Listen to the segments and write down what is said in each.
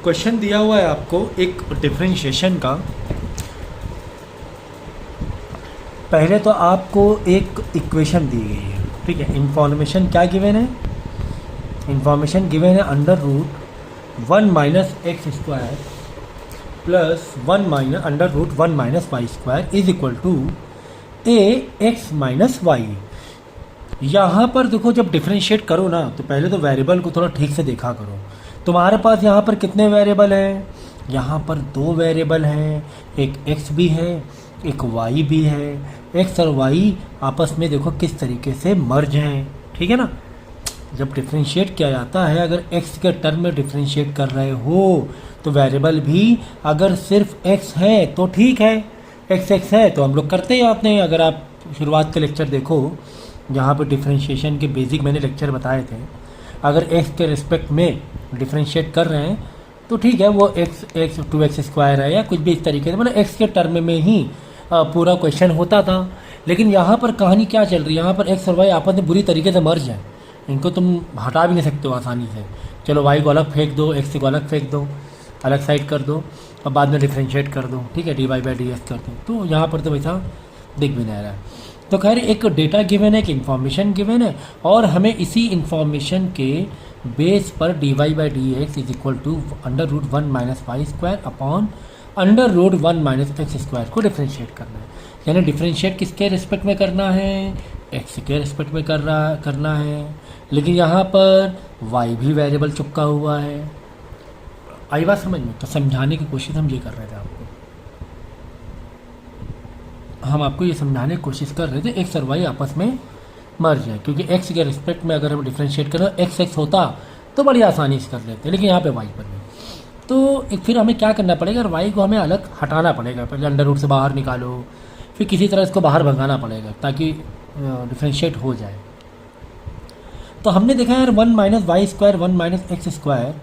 Question दिया हुआ है आपको एक डिफरेंशिएशन का। पहले तो आपको एक इक्वेशन दी गई है, ठीक है। इंफॉर्मेशन क्या गिवन है? इंफॉर्मेशन गिवन है under root 1 minus x square plus 1 minus under root 1 minus y square is equal to a x minus y. यहाँ पर देखो, जब डिफरेंशिएट करो ना तो पहले तो वेरिएबल को थोड़ा ठीक से देखा करो। तुम्हारे पास यहाँ पर कितने वेरिएबल हैं? यहाँ पर 2 वेरिएबल हैं, एक x भी है एक y भी है। x और y आपस में देखो किस तरीके से मर्ज हैं, ठीक है ना। जब डिफरेंशिएट किया जाता है, अगर x के टर्म में डिफरेंशिएट कर रहे हो तो वेरिएबल भी अगर सिर्फ x है तो ठीक है, x है तो हम लोग करते ही आते हैं। अगर आप शुरुआत के लेक्चर देखो, यहाँ पर डिफरेंशिएशन के बेसिक मैंने लेक्चर बताए थे। अगर x के रिस्पेक्ट में डिफरेंशिएट कर रहे हैं तो ठीक है, वो x 2x स्क्वायर है या कुछ भी इस तरीके से, मतलब x के टर्म में ही पूरा क्वेश्चन होता था। लेकिन यहाँ पर कहानी क्या चल रही है? यहाँ पर x और y आपस में बुरी तरीके से मर्ज है, इनको तुम हटा भी नहीं सकते हो आसानी से। चलो y को अलग फेंक दो, x को अलग फेंक दो, अलग साइड कर दो और बाद में डिफरेंशिएट कर दो, ठीक है, dy/dx कर दो। तो यहाँ पर तो वैसा दिख भी नहीं रहा है। तो खैर एक डेटा गिवन है, एक इन्फॉर्मेशन गिवन है, और हमें इसी इन्फॉर्मेशन के बेस पर dy/dx is equal to under root 1 minus y square upon under root 1 minus x square को डिफरेंशिएट करना है। यानी डिफरेंशिएट किसके रिस्पेक्ट में करना है? x के रिस्पेक्ट में करना है। लेकिन यहाँ पर y भी वेरिएबल चिपका हुआ है। आई बात समझ में? तो समझाने की कोशिश हम ये कर रहे थे आपको, हम आपको ये समझाने की कोशिश कर रहे थे x और y आपस में मर्ज है, क्योंकि x के रिस्पेक्ट में अगर हम डिफरेंशिएट करें x होता तो बड़ी आसानी से कर लेते, लेकिन यहाँ पे y पर नहीं। तो फिर हमें क्या करना पड़ेगा? y को हमें अलग हटाना पड़ेगा। पहले अंडर रूट से बाहर निकालो, फिर किसी तरह इसको बाहर भगाना पड़ेगा ताकि डिफरेंशिएट हो जाए। तो हमने देखा यार 1 minus y square 1 minus x square,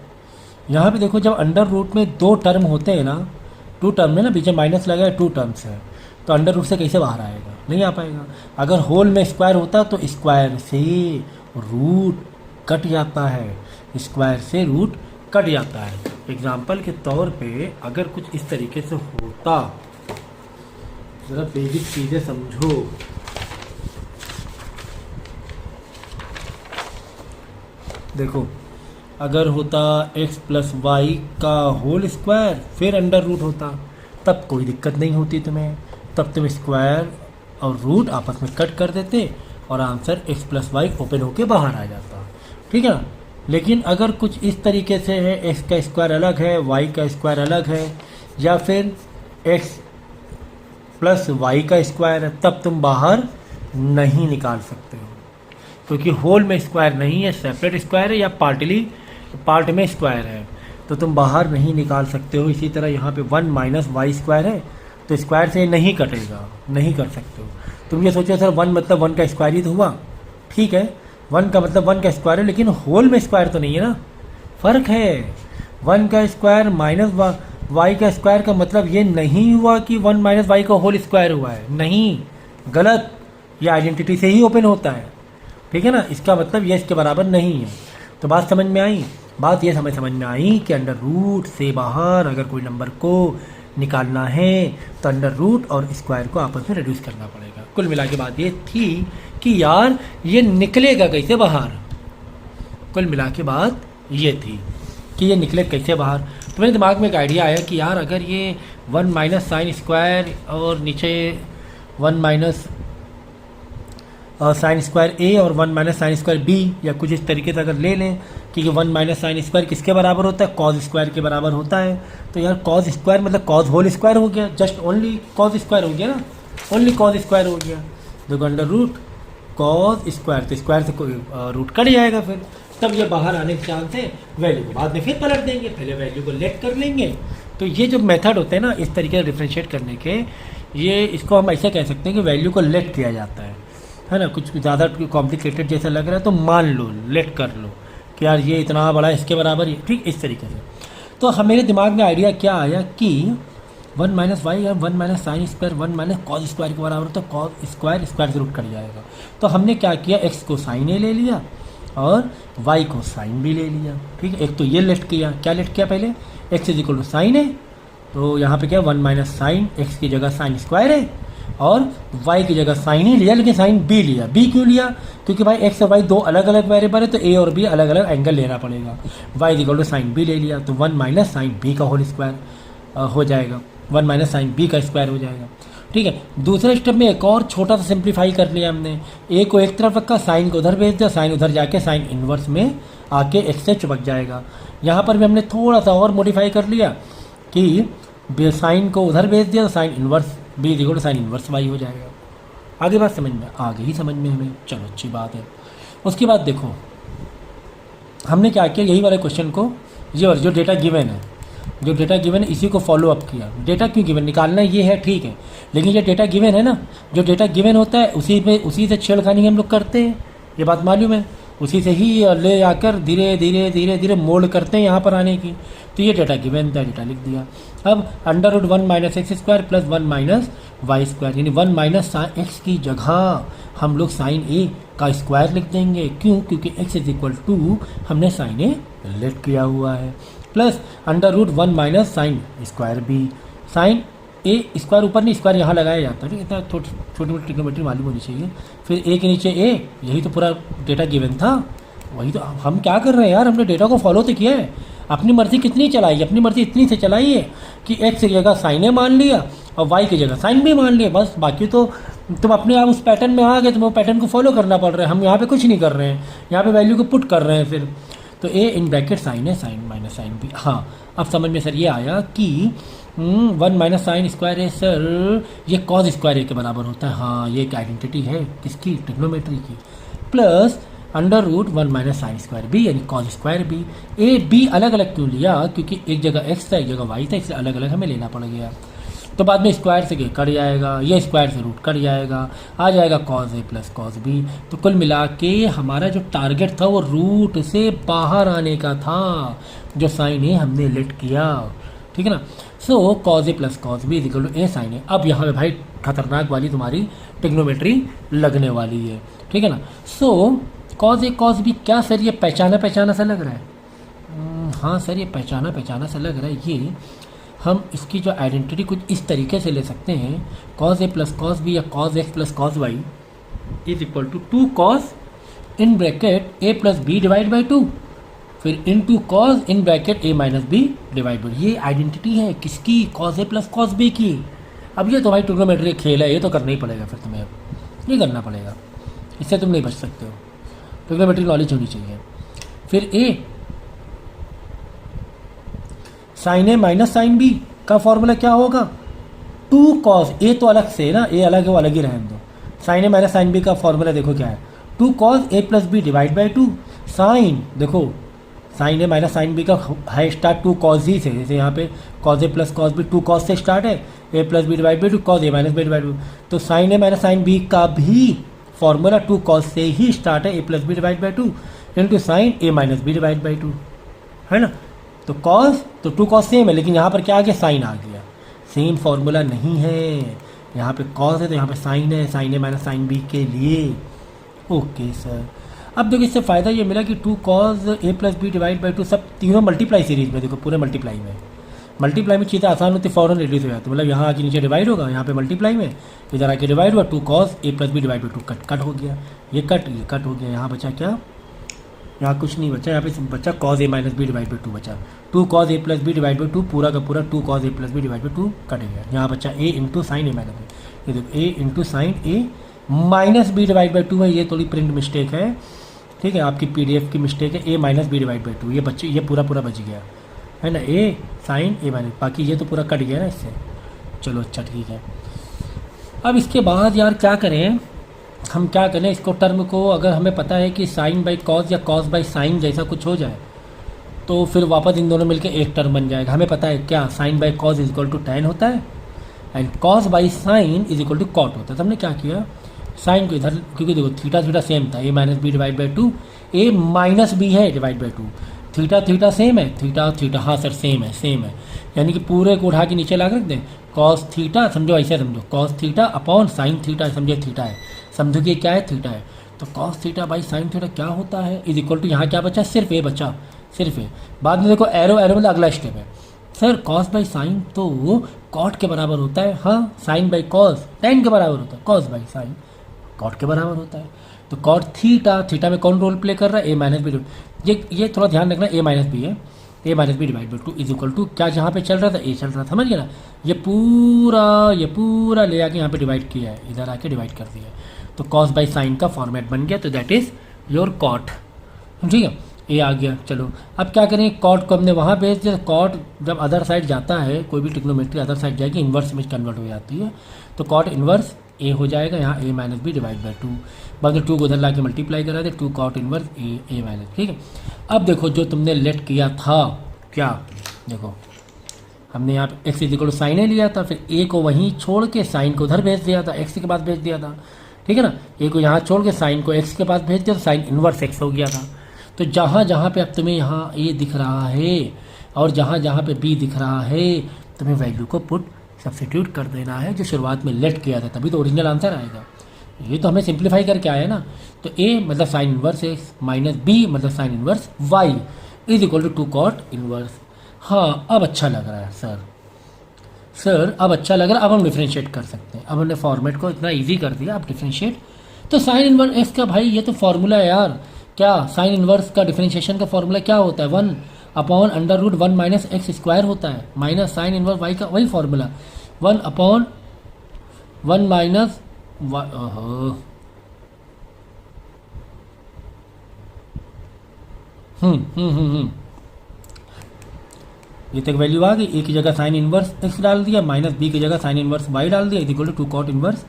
यहाँ पर देखो जब अंडर रूट में 2 टर्म होते हैं ना, 2 टर्म में ना बीच में माइनस लगा है, 2 टर्म्स है, तो अंडर रूट से कैसे बाहर आएगा? नहीं आ पाएगा। अगर होल में स्क्वायर होता तो स्क्वायर से रूट कट जाता है, स्क्वायर से रूट कट जाता है। एग्जाम्पल के तौर पे अगर कुछ इस तरीके से होता, ज़रा बेसिक चीज़ें समझो। देखो, अगर होता x प्लस वाई का होल स्क्वायर फिर अंडर रूट होता, तब कोई दिक्कत नहीं होती तुम्हें, तब तुम स्क्वायर और रूट आपस में कट कर देते और answer x plus y open होके बाहर आ जाता, ठीक है ना। लेकिन अगर कुछ इस तरीके से है, x का स्क्वायर अलग है, y का स्क्वायर अलग है, या फिर x प्लस वाई का स्क्वायर है, तब तुम बाहर नहीं निकाल सकते हो, क्योंकि होल में स्क्वायर नहीं है, सेपरेट स्क्वायर है या पार्ट में स्क्वायर है, तो तुम बाहर नहीं निकाल सकते हो। इसी तरह यहाँ पे 1 माइनस वाई स्क्वायर है, तो स्क्वायर से नहीं कटेगा, नहीं कर सकते हो। तुम ये सोचो सर 1 मतलब 1 का स्क्वायर ही तो हुआ, ठीक है, 1 का मतलब 1 का स्क्वायर है, लेकिन होल में स्क्वायर तो नहीं है ना, फ़र्क है। 1 का स्क्वायर माइनस वाई का स्क्वायर का मतलब ये नहीं हुआ कि 1 माइनस वाई का होल स्क्वायर हुआ है, नहीं, गलत। ये आइडेंटिटी से ही ओपन होता है, ठीक है ना। इसका मतलब ये इसके बराबर नहीं है। तो बात समझ में आई? बात ये समझ में आई कि अंडर रूट से बाहर अगर कोई नंबर को निकालना है तो अंडर रूट और स्क्वायर को आपस में रिड्यूस करना पड़ेगा। कुल मिला के बात ये थी कि यार ये निकलेगा कैसे बाहर। कुल मिला के बात ये थी कि ये निकले कैसे बाहर। तो मेरे दिमाग में एक आइडिया आया कि यार अगर ये 1 माइनस साइन स्क्वायर और नीचे 1 माइनस साइन स्क्वायर ए और 1 माइनस साइन स्क्वायर बी या कुछ इस तरीके से अगर ले लें कि 1 माइनस साइन स्क्वायर किसके बराबर होता है? कॉज स्क्वायर के बराबर होता है। तो यार कॉज स्क्वायर मतलब कॉज होल स्क्वायर हो गया, जस्ट ओनली कॉज स्क्वायर हो गया ना, ओनली कॉज स्क्वायर हो गया। देखो अंडर रूट कॉज स्क्वायर, तो स्क्वायर से कोई रूट कट जाएगा, फिर तब ये बाहर आने के चांस है। वैल्यू को बाद में फिर पलट देंगे, पहले वैल्यू को लेट कर लेंगे। तो ये जो मेथड होते हैं ना इस तरीके से डिफ्रेंशिएट करने के, ये इसको हम ऐसे कह सकते हैं कि वैल्यू को लेट किया जाता है ना। कुछ ज़्यादा कॉम्प्लिकेटेड जैसा लग रहा है तो मान लो, लेट कर लो कि यार ये इतना बड़ा इसके बराबर, ठीक इस तरीके से। तो हम मेरे दिमाग में आइडिया क्या आया कि 1 माइनस वाई या 1 minus sine square 1 minus cos square के बराबर, तो कॉज स्क्वायर स्क्वायर से रूट कट जाएगा। तो हमने क्या किया, एक्स को साइन ए ले लिया, और y को साइन बी ले लिया। ठीक है, एक तो ये लिस्ट किया, क्या लिस्ट किया पहले, x is equal to sine है, तो यहाँ पे क्या 1 माइनस साइन एक्स की जगह साइन स्क्वायर है, और y की जगह साइन ही लिया लेकिन साइन b लिया। b क्यों लिया, क्योंकि भाई x और y दो अलग अलग वेरिएबल है तो a और b अलग अलग एंगल लेना पड़ेगा। y is equal to sine b ले लिया तो 1 माइनस साइन b का होल स्क्वायर हो जाएगा, 1 माइनस साइन b का स्क्वायर हो जाएगा। ठीक है, दूसरे स्टेप में एक और छोटा सा सिंप्लीफाई कर लिया हमने, a को एक तरफ रखा, साइन को उधर भेज दिया, साइन उधर जाके साइन इन्वर्स में आके x से चिपक जाएगा। यहाँ पर भी हमने थोड़ा सा और मॉडिफाई कर लिया कि साइन को उधर भेज दिया तो sine inverse b is equal to sine inverse y हो जाएगा। आगे बात समझ में आ गई, समझ में हमें, चलो अच्छी बात है। उसके बाद देखो हमने क्या किया, यही वाले क्वेश्चन को, ये और जो डेटा गिवन है, जो डेटा गिवन है इसी को फॉलो अप किया। डेटा क्यों गिवन, निकालना ये है ठीक है, लेकिन ये डेटा गिवन है ना, जो डेटा गिवन होता है उसी से छेड़खानी हम लोग करते हैं, ये बात मालूम है, उसी से ही ले आकर धीरे धीरे धीरे धीरे मोल्ड करते हैं यहाँ पर आने की। तो ये डेटा गिवन था, डेटा लिख दिया। अब under root 1 minus x square plus 1 minus y square, यानी 1 माइनस एक्स की जगह हम लोग साइन ए का स्क्वायर लिख देंगे। क्यों, क्योंकि x इज इक्वल टू हमने साइन ए लेट किया हुआ है, plus under root 1 minus sine square B, sine A square ऊपर नहीं स्क्वायर यहाँ लगाया जाता है, इतना छोटी मोटी ट्रिग्नोमेट्री मालूम होनी चाहिए। फिर ए के नीचे ए, यही तो पूरा डेटा गिवन था, वही तो हम क्या कर रहे हैं यार, हमने डेटा को फॉलो तो किया है, अपनी मर्जी कितनी चलाई, अपनी मर्जी इतनी से चलाई है कि एक्स की जगह साइन ए मान लिया और वाई की जगह साइन बी मान लिया, बस। बाकी तो तुम अपने आप उस पैटर्न में आ गए, तुम्हें पैटर्न को फॉलो करना पड़ रहा है, हम यहाँ पे कुछ नहीं कर रहे हैं, यहाँ पे वैल्यू को पुट कर रहे हैं। फिर तो ए इन ब्रैकेट साइन है, साइन माइनस साइन बी। हाँ, अब समझ में सर ये आया कि 1 माइनस साइन स्क्वायर है सर, ये कॉज स्क्वायर ए के बराबर होता है। हाँ, ये एक आइडेंटिटी है किसकी, ट्रिग्नोमेट्री की। Plus under root 1 minus sine square B, यानी cos square B. A B अलग अलग क्यों लिया, क्योंकि एक जगह एक्स था एक जगह वाई था, इसलिए अलग अलग हमें लेना पड़ गया। तो बाद में स्क्वायर से कट जाएगा, ये स्क्वायर से रूट कट जाएगा, आ जाएगा cause A plus cos B. तो कुल मिला के हमारा जो टारगेट था वो रूट से बाहर आने का था, जो साइन ए हमने लेट किया। ठीक है ना, so cos A plus cos B is equal to A sine A. अब यहाँ पे भाई खतरनाक वाली तुम्हारी ट्रिग्नोमेट्री लगने वाली है। ठीक है ना, सो कॉज ए कॉज बी, क्या सर ये पहचाना सा लग रहा है? हाँ सर, ये पहचाना सा लग रहा है। ये हम इसकी जो आइडेंटिटी कुछ इस तरीके से ले सकते हैं, cos A plus cos B या cos X plus cos Y is equal to 2 cos in bracket A plus B divide by 2, फिर into cos in bracket A minus B divide by. ये identity है किसकी, cos A plus cos B की। अब ये तो भाई trigonometry खेल है, ये तो करना ही पड़ेगा, फिर तुम्हें अब ये करना पड़ेगा, इससे तुम नहीं बच सकते हो, ट्रिग्नोमेट्री नॉलेज होनी चाहिए। फिर ए साइन ए माइनस साइन बी का फॉर्मूला क्या होगा, 2 कॉस ए, तो अलग से ना, ए अलग है वो अलग ही रहने दो। साइन ए माइनस साइन बी का फॉर्मूला देखो क्या है, 2 cos A plus B divide by 2। Sine देखो, साइन ए माइनस साइन बी का है स्टार्ट 2 कॉस ही से, जैसे यहाँ पे कॉस ए प्लस कॉस बी 2 कॉस से स्टार्ट है, A plus B divide by 2 cos A minus B divide by 2। तो साइन ए माइनस साइन बी का भी फॉर्मूला 2 कॉस से ही स्टार्ट है, A plus B divide by 2 into sine A minus B divide by 2, है ना। तो कॉस, तो 2 कॉस सेम है, लेकिन यहाँ पर क्या आ गया, साइन आ गया। सेम फॉर्मूला नहीं है, यहाँ पे कॉस है तो यहाँ पे साइन है, साइन ए माइनस साइन बी के लिए। ओके सर, अब देखो इससे फ़ायदा ये मिला कि 2 cos A plus B divide by 2 सब तीनों मल्टीप्लाई सीरीज में, देखो पूरे मल्टीप्लाई में चीज़ें आसान होती, फ़ौरन रिड्यूस हो जाती, मतलब यहाँ आके नीचे डिवाइड होगा, यहाँ पे मल्टीप्लाई में, इधर आके डिवाइड हुआ, 2 cos A plus B divide by 2 cut हो गया, ये कट हो गया। यहाँ बचा क्या, यहाँ कुछ नहीं बचा, यहाँ पे बचा cos A minus B divide by 2 बचा, 2 cos A plus B divide by 2 पूरा का पूरा 2 cos A plus B divide by 2 cut गया। यहाँ बचा A into sine A minus B, ये देखो A into sine A minus B divide by 2 है, ये थोड़ी प्रिंट मिस्टेक है, ठीक है, आपकी PDF की मिस्टेक है, A minus B divide by 2, ये बच्चे ये पूरा बच गया है ना, ए साइन ए माइनस, बाकी ये तो पूरा कट गया ना इससे। चलो अच्छा ठीक है। अब इसके बाद यार क्या करें, हम क्या करें इसको, टर्म को अगर हमें पता है कि साइन बाई कॉस या कॉस बाई साइन जैसा कुछ हो जाए तो फिर वापस इन दोनों मिलकर एक टर्म बन जाएगा। हमें पता है क्या, sine by cos is equal to tan होता है and cos by sine is equal to cot होता है। तो हमने क्या किया, साइन को इधर, क्योंकि देखो थीटा सेम था, A minus B divide by 2, A minus B है डिवाइड बाई 2, थीटा सेम है, थीटा हाँ सर सेम है, यानी कि पूरे को उठा के नीचे ला कर रख दें, कॉस थीटा, समझो ऐसे समझो, cos theta upon sine theta, समझो थीटा है, समझो कि क्या है, थीटा है, तो cos theta by sine theta क्या होता है इज इक्वल टू, यहाँ क्या बचा, सिर्फ ए बचा, सिर्फ ए। बाद में देखो एरो एरो मतलब अगला स्टेप है। सर कॉस बाई साइन तो वो कॉट के बराबर होता है, हाँ साइन बाई कॉस टेन के बराबर होता है, कॉस बाई साइन कॉट के बराबर होता है। तो कॉट थीटा, थीटा में कौन रोल प्ले कर रहा है, ए माइनस बी। ये थोड़ा ध्यान रखना, ए माइनस बी है, A minus B divide by two is equal to क्या, जहाँ पे चल रहा था ए चल रहा था, समझ गया ना। ये पूरा ले आके यहाँ पे डिवाइड किया है, इधर आके डिवाइड कर दिया है। तो कॉस बाई साइन का फॉर्मेट बन गया, तो दैट इज योर कॉट, ठीक है। ये आ गया। चलो अब क्या करें, कॉट को हमने वहाँ भेज दिया। कॉट जब अदर साइड जाता है, कोई भी ट्रिग्नोमेट्री अदर साइड जाएगी, इन्वर्स में कन्वर्ट हो जाती है। तो कॉट इन्वर्स ए हो जाएगा, यहाँ A minus B divide by two, बाद में टू को उधर ला के मल्टीप्लाई करा दे, two cot inverse A minus, ठीक है। अब देखो जो तुमने लेट किया था, क्या देखो हमने यहाँ पे एक्स इक्वल टू साइन ए लिया था, फिर ए को वहीं छोड़ के साइन को उधर भेज दिया था, एक्स के पास भेज दिया था, ठीक है ना। ए को यहाँ छोड़ के साइन को एक्स के पास भेज दिया, तो साइन इन्वर्स एक्स हो गया था। तो जहाँ जहाँ पे अब तुम्हें यहाँ ए दिख रहा है और जहाँ जहाँ पे बी दिख रहा है, तुम्हें वैल्यू को पुट सब्स्टिट्यूट कर देना है जो शुरुआत में लेट किया था, तभी तो ओरिजिनल आंसर आएगा। ये तो हमें सिंप्लीफाई करके आया ना। तो ए मतलब sine inverse X minus B मतलब sine inverse Y is equal to two cot inverse. हाँ अब अच्छा लग रहा है सर अब अच्छा लग रहा है। अब हम डिफ्रेंशिएट कर सकते हैं, अब हमने फॉर्मेट को इतना ईजी कर दिया। अब डिफ्रेंशिएट, तो साइन इन्वर्स एक्स का भाई ये तो फॉर्मूला है यार। क्या साइन इन्वर्स का डिफरेंशिएशन का फॉर्मूला क्या होता है, 1/√1 माइनस एक्स स्क्वायर होता है, माइनस साइन इन्वर्स वाई का वही फॉर्मूला 1/1 माइनस ये तक वैल्यू आ गई। ए की जगह साइन इन्वर्स एक्स डाल दिया, माइनस बी की जगह साइन इन्वर्स वाई डाल दिया, equal to two cot inverse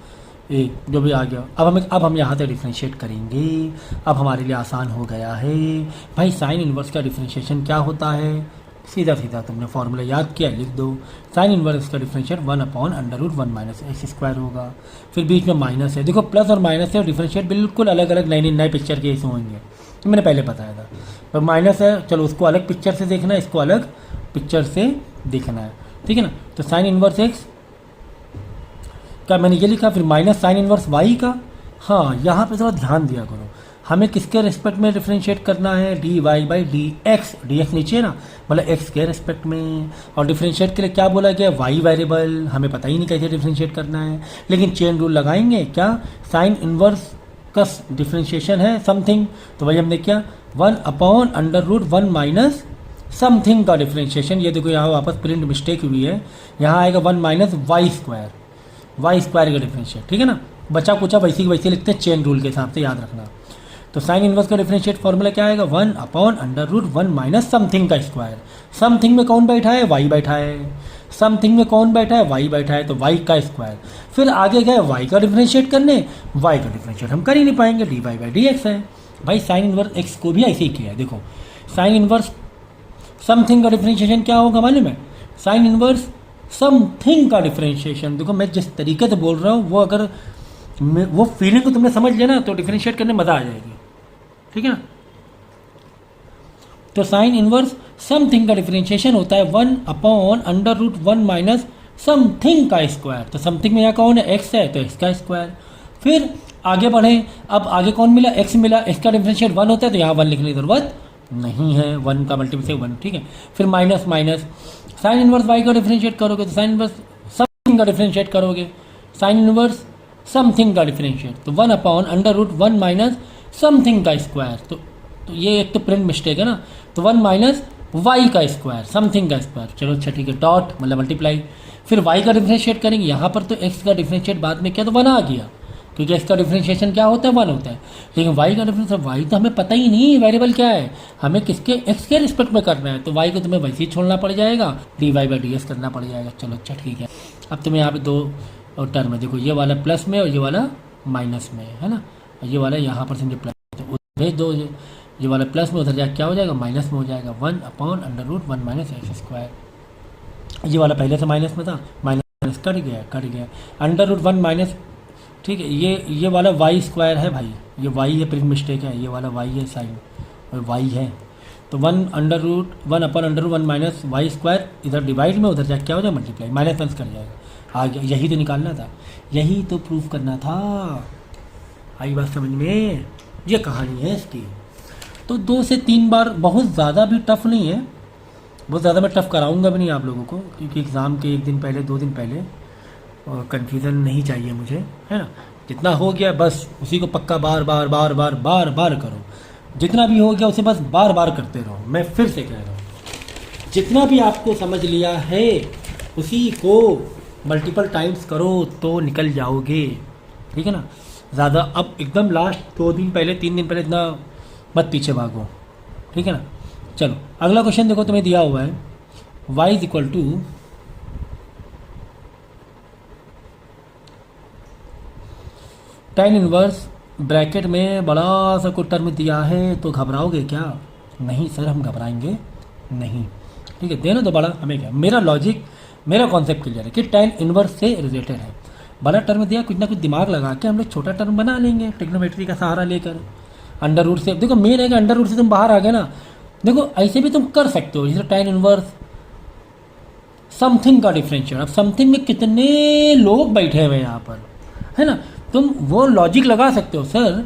A, जो भी आ गया। अब हम यहाँ से डिफ्रेंशिएट करेंगे। अब हमारे लिए आसान हो गया है भाई। साइन इन्वर्स का डिफ्रेंशिएशन क्या होता है, सीधा सीधा तुमने फॉर्मूला याद किया, लिख दो। साइन इन्वर्स का डिफ्रेंशिएट 1/√1 माइनस एक्स स्क्वायर होगा, फिर बीच में माइनस है। देखो प्लस और माइनस है, डिफ्रेंशिएट बिल्कुल अलग अलग नए पिक्चर के ऐसे होंगे, तो मैंने पहले बताया था। तो माइनस है, चलो उसको अलग पिक्चर से देखना है, इसको अलग पिक्चर से देखना है, ठीक है ना। तो साइन इन्वर्स एक्स का मैंने ये लिखा, फिर माइनस साइन इन्वर्स वाई का। हाँ यहाँ पे थोड़ा ध्यान दिया करो, हमें किसके रिस्पेक्ट में डिफ्रेंशिएट करना है, d y by d x, d x नीचे ना, मतलब एक्स के रिस्पेक्ट में। और डिफ्रेंशिएट के लिए क्या बोला गया, वाई वेरिएबल, हमें पता ही नहीं कैसे डिफ्रेंशिएट करना है, लेकिन चेन रूल लगाएंगे। क्या साइन इन्वर्स का डिफ्रेंशिएशन है समथिंग, तो वही हमने क्या 1/√1 माइनस समथिंग का डिफ्रेंशिएशन। ये देखो यहाँ वापस प्रिंट मिस्टेक हुई है, यहाँ आएगा 1 माइनस वाई स्क्वायर का डिफ्रेंशिएट, ठीक है ना। बचा कुचा वैसे ही वैसे लिखते हैं, चेन रूल के हिसाब से याद रखना। तो साइन इन्वर्स का डिफरेंशिएट फॉर्मूला क्या आएगा, 1/√1 माइनस समथिंग का स्क्वायर। समथिंग में कौन बैठा है, वाई बैठा है। समथिंग में कौन बैठा है, वाई बैठा है, तो वाई का स्क्वायर। फिर आगे गए वाई का डिफरेंशिएट करने, वाई का डिफरेंशिएट हम कर ही नहीं पाएंगे, d y by d x है। भाई साइन इन्वर्स एक्स को भी ऐसे ही किया है। देखो साइन इन्वर्स समथिंग का डिफरेंशिएशन क्या होगा मालूम है, साइन इन्वर्स समथिंग का डिफरेंशिएशन। देखो मैं जिस तरीके से बोल रहा हूँ वो अगर वो फीलिंग को तुमने समझ लिया ना, तो डिफरेंशिएट करने मज़ा आ जाएगी, ठीक है ना। तो साइन इनवर्स समथिंग का डिफरेंशिएशन होता है 1/√1 माइनस समथिंग का स्क्वायर। तो समथिंग में यहाँ कौन है, एक्स है, तो एक्स का स्क्वायर। फिर आगे बढ़े, अब आगे कौन मिला, एक्स मिला, एक्स का डिफरेंशिएट 1 होता है, तो यहाँ 1 लिखने की जरूरत नहीं है, 1 का मल्टीप्लिकेशन 1, ठीक है। फिर minus minus sine inverse y का डिफरेंशिएट करोगे, तो साइन इनवर्स समथिंग का डिफरेंशिएट करोगे, साइन इनवर्स समथिंग का डिफरेंशिएट, तो 1/√1 माइनस समथिंग का स्क्वायर। तो ये एक तो प्रिंट मिस्टेक है ना, तो 1 माइनस वाई का स्क्वायर, समथिंग का स्क्वायर। चलो अच्छा ठीक है, डॉट मतलब मल्टीप्लाई। फिर वाई का डिफरेंशिएट करेंगे, यहाँ पर तो एक्स का डिफरेंशिएट बाद में क्या, तो 1 आ गया, क्योंकि एक्स का डिफरेंशिएशन क्या होता है, 1 होता है। लेकिन वाई का डिफरेंशिएट, वाई तो हमें पता ही नहीं वेरिएबल क्या है, हमें किसके, एक्स के रिस्पेक्ट में करना है, तो वाई को तुम्हें वैसे ही छोड़ना पड़ जाएगा, d y by d x करना पड़ जाएगा। चलो अच्छा ठीक है। अब तुम्हें यहाँ पे दो टर्म है, देखो ये वाला प्लस में और ये वाला माइनस में है ना, ये वाला यहाँ पर समझे प्लस, तो भेज दो, ये वाला प्लस में उधर जाकर क्या हो जाएगा, माइनस में हो जाएगा, 1/√1 माइनस एक्स स्क्वायर। ये वाला पहले से माइनस में था, माइनस कट गया √1 माइनस, ठीक है। ये वाला वाई स्क्वायर है भाई, ये वाई है, प्रिंट मिस्टेक है, ये वाला वाई है साइन और वाई है, तो 1/√1 माइनस वाई स्क्वायर, इधर डिवाइड में उधर जाकर क्या हो जाएगा, मल्टीप्लाई, माइनस कर जाएगा, आ गया। यही तो निकालना था, यही तो प्रूफ करना था। आई बात समझ में? ये कहानी है इसकी। तो 2 से 3 बार, बहुत ज़्यादा भी टफ नहीं है, बहुत ज़्यादा मैं टफ कराऊंगा भी नहीं आप लोगों को, क्योंकि एग्ज़ाम के 1 दिन पहले 2 दिन पहले, और कन्फ्यूज़न नहीं चाहिए मुझे, है ना। जितना हो गया बस उसी को पक्का बार बार बार बार बार बार करो। जितना भी हो गया उसे बस बार बार करते रहो। मैं फिर से कह रहा हूँ, जितना भी आपको समझ लिया है उसी को मल्टीपल टाइम्स करो तो निकल जाओगे, ठीक है ना। ज़्यादा अब एकदम लास्ट 2 दिन पहले 3 दिन पहले इतना मत पीछे भागो, ठीक है ना। चलो अगला क्वेश्चन देखो, तुम्हें दिया हुआ है y is equal to tan inverse bracket में बड़ा सा कोई टर्म दिया है, तो घबराओगे क्या? नहीं सर, हम घबराएंगे नहीं, ठीक है। देना तो बड़ा, हमें क्या, मेरा लॉजिक, मेरा कॉन्सेप्ट क्लियर है कि tan इनवर्स से रिलेटेड है। बड़ा टर्म दिया, कुछ ना कुछ दिमाग लगा के हम लोग छोटा टर्म बना लेंगे ट्रिग्नोमेट्री का सहारा लेकर। अंडर रूट से देखो, मेन है कि अंडर रूट से तुम बाहर आ गए ना। देखो ऐसे भी तुम कर सकते हो, जैसे tan इनवर्स समथिंग का डिफरेंशियल। अब समथिंग में कितने लोग बैठे हुए हैं यहाँ पर, है ना। तुम वो लॉजिक लगा सकते हो, सर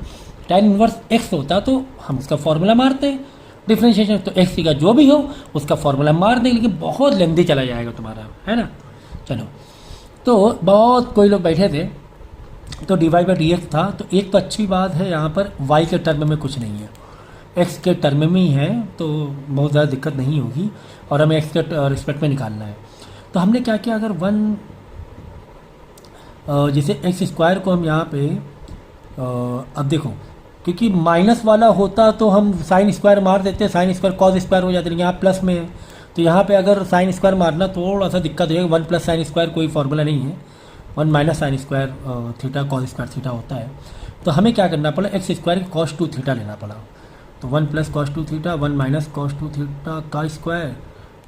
tan इनवर्स x होता तो हम उसका फॉर्मूला मारते हैं डिफरेंशिएशन, तो x का जो भी हो उसका फॉर्मूला मार देंगे, लेकिन बहुत लेंदी चला जाएगा तुम्हारा, है ना। चलो, तो बहुत कोई लोग बैठे थे, तो dy बाई डी एक्स था। तो एक तो अच्छी बात है, यहाँ पर y के टर्म में कुछ नहीं है, x के टर्म में ही है, तो बहुत ज़्यादा दिक्कत नहीं होगी, और हमें x के रिस्पेक्ट में निकालना है। तो हमने क्या किया, अगर 1 जैसे एक्स स्क्वायर को हम यहाँ पे अब देखो, क्योंकि माइनस वाला होता तो हम साइन स्क्वायर मार देते, साइन स्क्वायर कॉस स्क्वायर हो जाते, लेकिन यहाँ प्लस में है, तो यहाँ पे अगर साइन स्क्वायर मारना थोड़ा सा दिक्कत हो जाएगा। 1 प्लस साइन स्क्वायर कोई फॉर्मूला नहीं है, 1 minus sine square theta cos square theta होता है। तो हमें क्या करना पड़ा, एक्स स्क्वायर कॉस 2 थीटा लेना पड़ा। तो 1 plus cos 2 theta, 1 minus cos 2 theta का स्क्वायर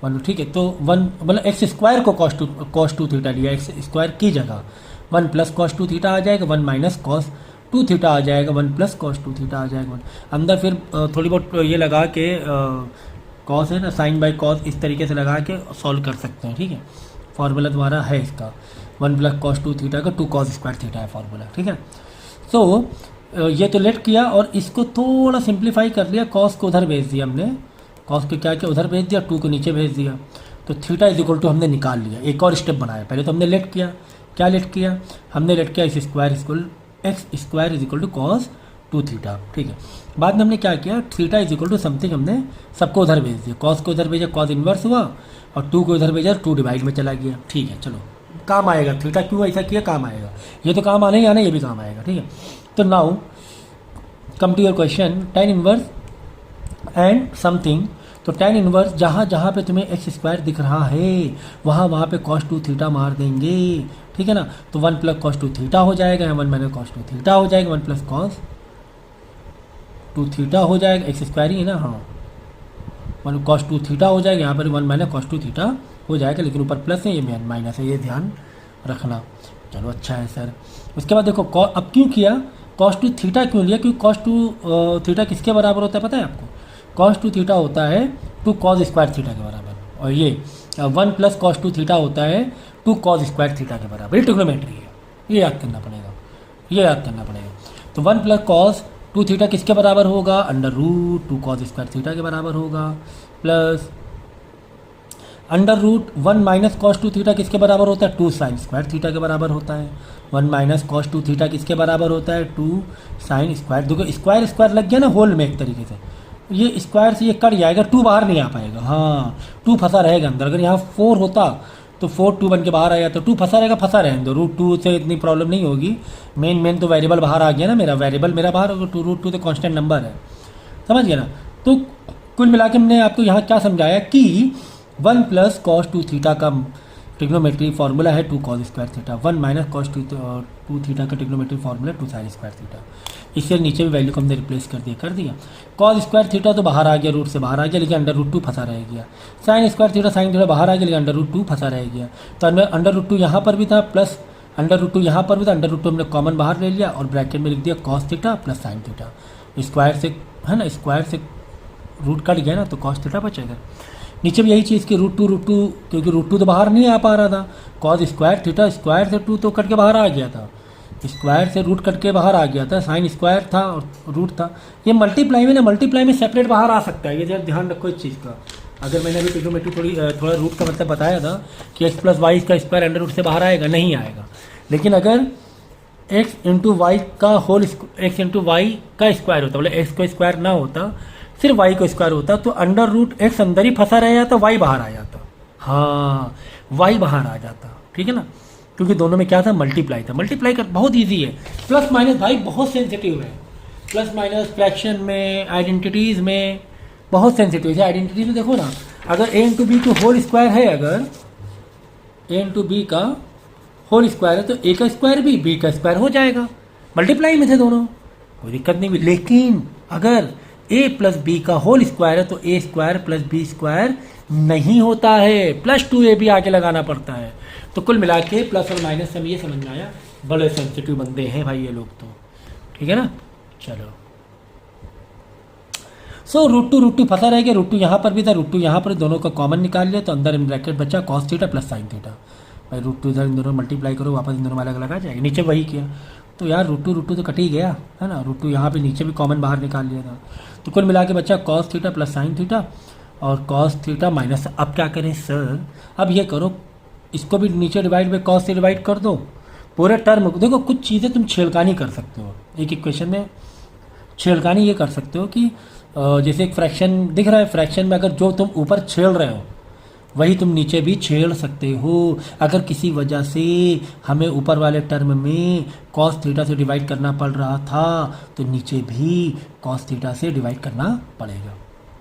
1, ठीक है। तो 1 मतलब एक्स स्क्वायर को कॉस 2 थीटा लिया, एक्स स्क्वायर की जगह 1 प्लस कॉस 2 थीटा आ जाएगा, 1 माइनस कॉस 2 थीटा आ जाएगा, 1 प्लस कॉस 2 थीटा आ जाएगा। अंदर फिर थोड़ी बहुत ये लगा के कॉस है ना, साइन बाई कॉस, इस तरीके से लगा के सॉल्व कर सकते हैं, ठीक है। फार्मूला तुम्हारा है इसका 1 प्लस कॉस 2 थीटा का 2 कॉस स्क्वायर थीटा है फार्मूला, ठीक है। सो ये तो लेट किया, और इसको थोड़ा सिंप्लीफाई कर लिया, कॉस को उधर भेज दिया हमने, कॉस को क्या किया उधर भेज दिया, 2 को नीचे भेज दिया, तो थीटा इज इक्वल टू हमने निकाल लिया। एक और स्टेप बनाया, पहले तो हमने लेट किया, क्या लेट किया हमने, लेट किया x square is equal to cos 2 theta, ठीक है। बाद में हमने क्या किया, theta is equal to something हमने सबको उधर भेज दिया, कॉस को उधर भेजा कॉस इन्वर्स हुआ, और 2 को उधर भेजा 2 डिवाइड में चला गया, ठीक है। चलो काम आएगा, थीटा क्यों ऐसा किया, काम आएगा, ये तो काम आने ही आना, ये भी काम आएगा, ठीक है। तो now come to your question, tan inverse and something. तो tan इनवर्स जहाँ जहाँ पे तुम्हें एक्स स्क्वायर दिख रहा है वहाँ वहाँ पे cos 2 थीटा मार देंगे, ठीक है ना। तो 1 प्लस cos 2 थीटा हो जाएगा, 1 माइनस cos 2 थीटा हो जाएगा, 1 प्लस cos 2 थीटा हो जाएगा, एक्स स्क्वायर ही है ना, हाँ 1 cos 2 थीटा हो जाएगा, यहाँ पर 1 माइनस cos 2 थीटा हो जाएगा, लेकिन ऊपर प्लस है, ये माइनस है, ये ध्यान रखना। चलो अच्छा है सर। उसके बाद देखो अब क्यों किया, cos 2 थीटा क्यों लिया, क्योंकि cos 2 थीटा किसके बराबर होता है पता है आपको, cos 2 थीटा होता है 2 cos स्क्वायर थीटा के बराबर, और ये 1 प्लस cos 2 थीटा होता है 2 cos स्क्वायर थीटा के बराबर। ये ट्रिग्नोमेट्री है, ये याद करना पड़ेगा, ये याद करना पड़ेगा। तो 1 प्लस cos 2 थीटा किसके बराबर होगा, under root 2 cos square theta के बराबर होगा, plus under root 1 minus cos 2 theta किसके बराबर होता है, 2 साइन स्क्वायर थीटा के बराबर होता है। 1 माइनस cos 2 थीटा किसके बराबर होता है, 2 साइन स्क्वायर। देखो स्क्वायर स्क्वायर लग गया ना होल में एक तरीके से, ये स्क्वायर से ये कट जाएगा, 2 बाहर नहीं आ पाएगा, हाँ 2 फंसा रहेगा अंदर। अगर यहाँ 4 होता तो 4 2 बन के बाहर आया, तो 2 फंसा रहेगा, फंसा रहेगा, तो √2 से इतनी प्रॉब्लम नहीं होगी। मेन तो वेरिएबल बाहर आ गया ना, मेरा वेरिएबल मेरा बाहर होगा, √2 तो कांस्टेंट नंबर है, समझ गया ना। तो कुल मिला के हमने आपको यहाँ क्या समझाया कि 1 प्लस cos 2 थीटा का ट्रिग्नोमेट्री फार्मूला है 2 cos square theta, 1 minus cos 2 theta का trigonometry formula 2 sine square theta. इससे नीचे भी वैल्यू को हमने रिप्लेस कर दिया। cos स्क्वायर थीटा तो बाहर आ गया, रूट से बाहर आ गया, लेकिन अंडर रूट 2 फंसा रह गया। Sign square theta sine theta बाहर आ गया, लेकिन अंडर रूट 2 फंसा रह गया। तो अंडर रूट 2 यहाँ पर भी था, प्लस अंडर रूट 2 यहाँ पर भी था, अंडर रूट 2 हमने कॉमन बाहर ले लिया और ब्रैकेट में लिख दिया cos theta plus sine theta. Square से है ना, स्क्वायर से रूट कट गया ना, तो cos थीटा बचेगा। नीचे भी यही चीज़ कि √2 क्योंकि √2 तो बाहर नहीं आ पा रहा था, cos स्क्वायर थीटा स्क्वायर से 2 तो कट के बाहर आ गया था, स्क्वायर से रूट कट के बाहर आ गया था, साइन स्क्वायर था और रूट था। ये मल्टीप्लाई में ना, मल्टीप्लाई में सेपरेट बाहर आ सकता है, ये जरा ध्यान रखो इस चीज़ का। अगर मैंने अभी ट्रिग्नोमेट्री थोड़ा रूट का मतलब बताया था कि x प्लस वाई का स्क्वायर अंडर रूट से बाहर आएगा, नहीं आएगा। लेकिन अगर x इंटू वाई का होल x इंटू वाई का स्क्वायर होता, मतलब x को स्क्वायर ना होता, सिर्फ y को स्क्वायर होता, तो अंडर रूट x अंदर ही फंसा रह जाता, y बाहर आ जाता। हाँ, y बाहर आ जाता, ठीक है ना, क्योंकि दोनों में क्या था, मल्टीप्लाई था। मल्टीप्लाई कर बहुत इजी है। प्लस माइनस भाई बहुत सेंसिटिव है, प्लस माइनस फ्रैक्शन में, आइडेंटिटीज़ में बहुत सेंसिटिव है। आइडेंटिटी में देखो ना, अगर a इंटू बी का होल स्क्वायर है, अगर a इंटू बी का होल स्क्वायर है तो a का स्क्वायर भी b का स्क्वायर हो जाएगा। मल्टीप्लाई में थे दोनों, कोई दिक्कत नहीं हुई। लेकिन अगर a प्लस बी का होल स्क्वायर है तो a square plus b square नहीं होता है, प्लस 2a भी आगे लगाना पड़ता है। तो कुल मिला के प्लस और माइनस से हमें ये समझ में आया, बड़े सेंसिटिव बंदे हैं भाई ये लोग तो, ठीक है ना। चलो, सो रूट टू फंसा रह गया, रूट टू यहाँ पर भी था, रूट टू यहाँ पर, दोनों का कॉमन निकाल लिया तो अंदर इन ब्रैकेट बचा cos theta plus sine theta. भाई रूट टू इधर इन दोनों मल्टीप्लाई करो, वापस इन दोनों में अलग अलग आ जाएगा, नीचे वही किया तो यार रूट टू तो कट ही गया है ना। रूट टू यहाँ पे नीचे भी कॉमन बाहर निकाल लिया था, तो कुल मिला के बच्चा cos theta plus sine theta और कॉस थीटा माइनस। अब क्या करें सर, अब ये करो, इसको भी नीचे डिवाइड बाई कॉस से डिवाइड कर दो पूरे टर्म को। देखो कुछ चीज़ें तुम छेड़खानी कर सकते हो, एक इक्वेशन में छेड़खानी ये कर सकते हो कि जैसे एक फ्रैक्शन दिख रहा है, फ्रैक्शन में अगर जो तुम ऊपर छेड़ रहे हो वही तुम नीचे भी छेड़ सकते हो। अगर किसी वजह से हमें ऊपर वाले टर्म में कॉस थीटा से डिवाइड करना पड़ रहा था तो नीचे भी कॉस थीटा से डिवाइड करना पड़ेगा।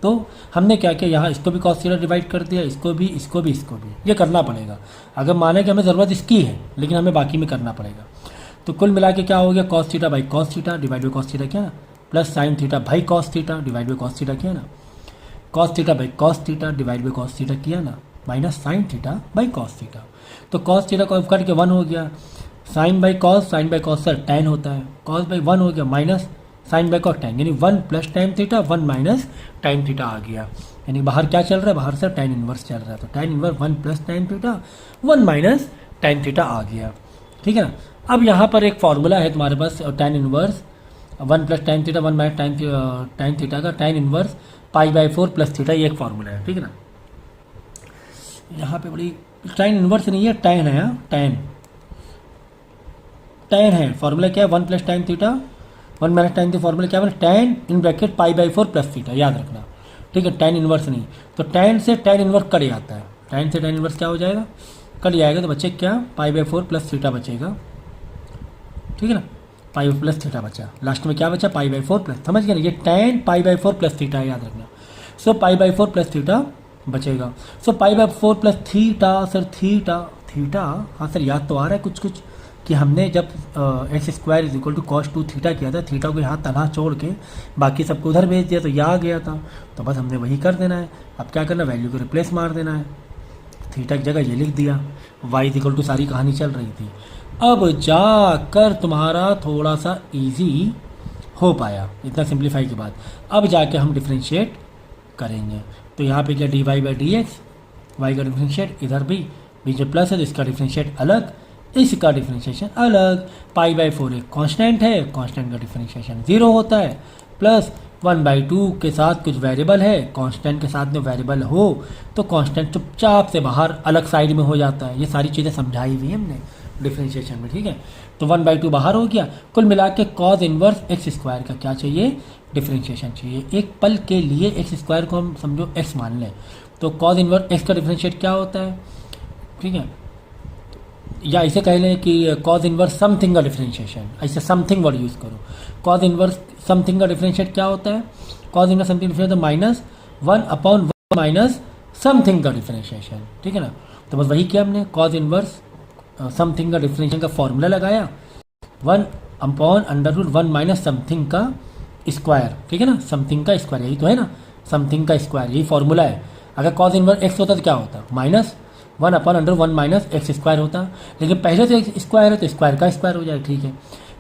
तो हमने क्या किया, यहाँ इसको भी कॉस थीटा डिवाइड कर दिया, इसको भी, इसको भी, इसको भी, ये करना पड़ेगा। अगर माने कि हमें ज़रूरत इसकी है लेकिन हमें बाकी में करना पड़ेगा। तो कुल मिला के क्या हो गया, cos theta by cos theta divide by cos theta किया ना, plus sine theta by cos theta divide by cos theta किया ना, cos theta by cos theta divide by cos theta किया ना, minus sine theta by cos theta. तो cos theta को cut के 1 हो गया, sine by cos sir tan होता है, कॉस बाई 1 हो गया minus sine by cos tan, यानी 1 plus tan theta 1 minus tan theta आ गया। यानी बाहर क्या चल रहा है, बाहर से टैन इनवर्स चल रहा है, तो tan inverse 1 plus tan theta 1 minus tan theta आ गया, ठीक है ना। अब यहाँ पर एक फॉर्मूला है तुम्हारे पास, tan inverse 1 plus tan theta 1 minus tan theta का टैन इनवर्स π/4 प्लस थीटा, ये एक फॉर्मूला है, ठीक है ना। यहाँ पे बड़ी टैन इनवर्स नहीं है, टैन है, टैन टैन है। फॉर्मूला क्या है, 1 plus tan theta 1 minus tan theta, formula क्या है, tan in bracket π/4 plus theta, याद रखना, ठीक है। टैन इनवर्स नहीं, तो टैन से टैन इनवर्स कट जाता है, टैन से टैन इनवर्स क्या हो जाएगा, कट जाएगा, तो बचे क्या, π/4 प्लस थीटा बचेगा, ठीक है ना। पाई प्लस थीटा बचा, लास्ट में क्या बचा, π/4 प्लस, समझ गए ना, ये टैन π/4 प्लस थीटा है, याद रखना। सो π/4 प्लस थीटा बचेगा। So π/4 plus theta, sir theta theta, हाँ सर याद तो आ रहा है कुछ कुछ कि हमने जब x square is equal to cos 2 theta किया था, थीटा को यहाँ तनहा छोड़ के बाकी सबको उधर भेज दिया तो यहाँ आ गया था, तो बस हमने वही कर देना है। अब क्या करना, वैल्यू को रिप्लेस मार देना है, थीटा की जगह ये लिख दिया, वाई इज इक्वल टू, सारी कहानी चल रही थी। अब जाकर तुम्हारा थोड़ा सा इजी हो पाया, इतना सिंप्लीफाई के बाद। अब जाके हम डिफ्रेंशिएट करेंगे, तो यहाँ पे क्या d y by d x, y का डिफ्रेंशिएट इधर भी, बीच में प्लस है तो इसका डिफ्रेंशिएट अलग, इसका डिफ्रेंशिएशन अलग। π/4 एक कांस्टेंट है, कांस्टेंट का डिफ्रेंशिएशन 0 होता है, प्लस 1/2 के साथ कुछ वेरिएबल है, कांस्टेंट के साथ में वेरिएबल हो तो कांस्टेंट चुपचाप से बाहर अलग साइड में हो जाता है। ये सारी चीज़ें समझाई हुई है हमने डिफ्रेंशिएशन में, ठीक है। तो 1/2 बाहर हो गया, कुल मिला के कॉज इनवर्स एक्स स्क्वायर का क्या चाहिए, डिफ्रेंशिएशन चाहिए। एक पल के लिए एक्स स्क्वायर को हम समझो एक्स मान लें, तो कॉज इनवर्स एक्स का डिफ्रेंशिएट क्या होता है, ठीक है, या इसे कह लें कि कॉज इनवर्स समथिंग का डिफ्रेंशिएशन, ऐसे समथिंग वर्ड यूज़ करो। कॉज इनवर्स समथिंग का डिफ्रेंशिएट क्या होता है, cause inverse something differentiate -1/1 minus something का डिफ्रेंशिएशन, ठीक है ना। तो बस वही किया हमने, कॉज इनवर्स समथिंग का डिफ्रेंशिएशन का फॉर्मूला लगाया, 1/√1 माइनस समथिंग का स्क्वायर, ठीक है ना, समथिंग का स्क्वायर, यही तो है ना, समथिंग का स्क्वायर, यही फॉर्मूला है। अगर कॉज इनवर्स एक्स होता तो क्या होता, -1/√1 माइनस एक्स स्क्वायर होता, लेकिन पहले तो एक्स स्क्वायर है तो स्क्वायर का स्क्वायर हो जाए, ठीक है।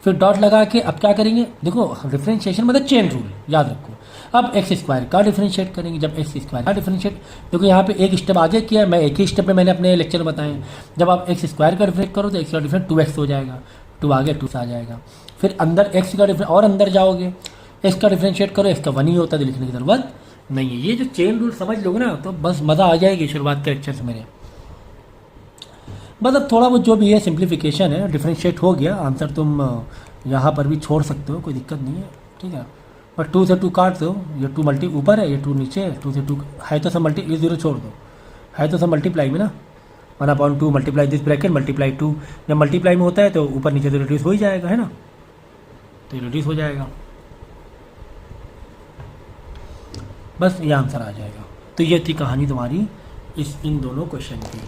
फिर डॉट लगा के अब क्या करेंगे, देखो डिफ्रेंशिएशन मतलब चेन रूल, याद रखो। अब एक्स स्क्वायर का डिफ्रेंशिएट करेंगे, जब एक्स स्क्वायर का डिफ्रेंशिएट, देखो यहाँ पे एक स्टेप आगे किया, मैं एक ही स्टेप में मैंने अपने लेक्चर बताए। जब आप एक्स स्क्वायर का डिफ्रेंशिएट करो तो एक्स का डिफरेंट 2x हो जाएगा, टू आ गया, 2 से आ जाएगा। फिर अंदर एक्स का डिफरेंस और अंदर जाओगे, एक्स का डिफ्रेंशिएट करो, एक्स का 1 ही होता है, तो लिखने की ज़रूरत नहीं है। ये जो चेन रूल समझ लोगे ना तो बस मज़ा आ जाएगी शुरुआत के लेक्चर से मेरे। मतलब थोड़ा बहुत जो भी है सिंप्लीफिकेशन है, डिफ्रेंशिएट हो गया, आंसर तुम यहाँ पर भी छोड़ सकते हो, कोई दिक्कत नहीं है, ठीक है। पर 2 से 2 काट दो, ये 2 मल्टी ऊपर है, ये 2 नीचे है, 2 से 2 है तो सब मल्टी, ये 0 छोड़ दो, है तो सब मल्टीप्लाई में ना, 1/2 मल्टीप्लाई दिस ब्रैकेट मल्टीप्लाई 2, जब मल्टीप्लाई में होता है तो ऊपर नीचे तो रिड्यूस हो ही जाएगा, है ना, तो रिड्यूस हो जाएगा, बस ये आंसर आ जाएगा। तो ये थी कहानी तुम्हारी इन दोनों क्वेश्चन की।